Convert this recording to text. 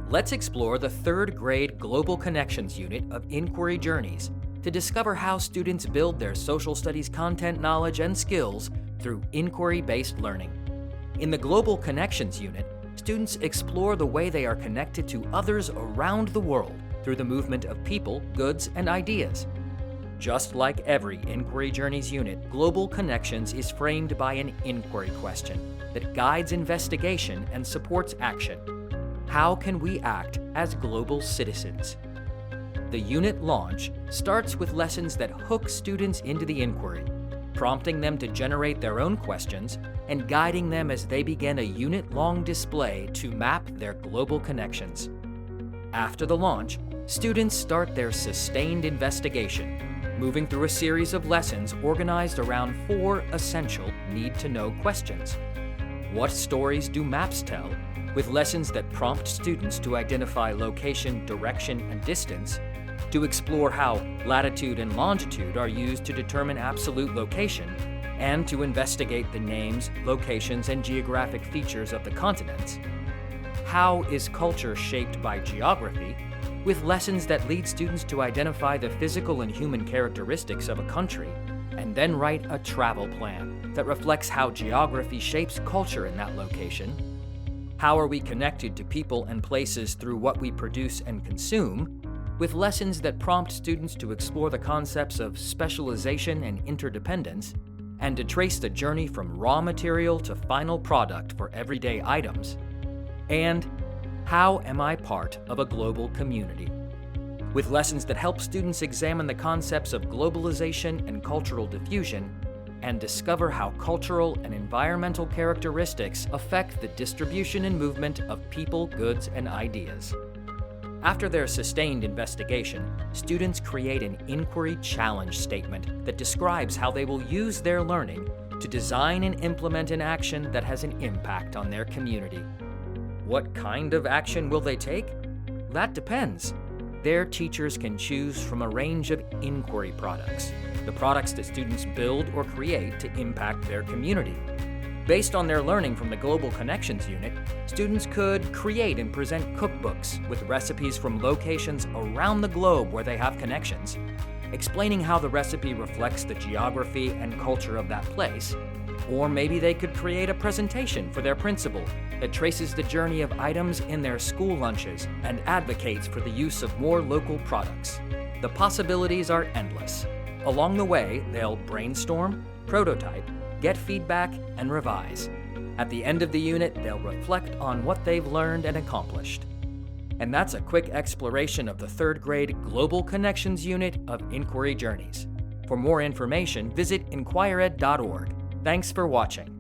Let's explore the third grade Global Connections unit of Inquiry Journeys to discover how students build their social studies content knowledge and skills through inquiry-based learning. In the Global Connections unit, students explore the way they are connected to others around the world through the movement of people, goods, and ideas. Just like every Inquiry Journeys unit, Global Connections is framed by an inquiry question that guides investigation and supports action. How can we act as global citizens? The unit launch starts with lessons that hook students into the inquiry, prompting them to generate their own questions and guiding them as they begin a unit-long display to map their global connections. After the launch, students start their sustained investigation, moving through a series of lessons organized around 4 essential need-to-know questions. What stories do maps tell? With lessons that prompt students to identify location, direction, and distance, to explore how latitude and longitude are used to determine absolute location, and to investigate the names, locations, and geographic features of the continents. How is culture shaped by geography? With lessons that lead students to identify the physical and human characteristics of a country, and then write a travel plan that reflects how geography shapes culture in that location. How are we connected to people and places through what we produce and consume, with lessons that prompt students to explore the concepts of specialization and interdependence, and to trace the journey from raw material to final product for everyday items. And how am I part of a global community? With lessons that help students examine the concepts of globalization and cultural diffusion, and discover how cultural and environmental characteristics affect the distribution and movement of people, goods, and ideas. After their sustained investigation, students create an inquiry challenge statement that describes how they will use their learning to design and implement an action that has an impact on their community. What kind of action will they take? That depends. Their teachers can choose from a range of inquiry products, the products that students build or create to impact their community. Based on their learning from the Global Connections unit, students could create and present cookbooks with recipes from locations around the globe where they have connections, explaining how the recipe reflects the geography and culture of that place. Or maybe they could create a presentation for their principal that traces the journey of items in their school lunches and advocates for the use of more local products. The possibilities are endless. Along the way, they'll brainstorm, prototype, get feedback, and revise. At the end of the unit, they'll reflect on what they've learned and accomplished. And that's a quick exploration of the third grade Global Connections unit of Inquiry Journeys. For more information, visit inquirED.org. Thanks for watching.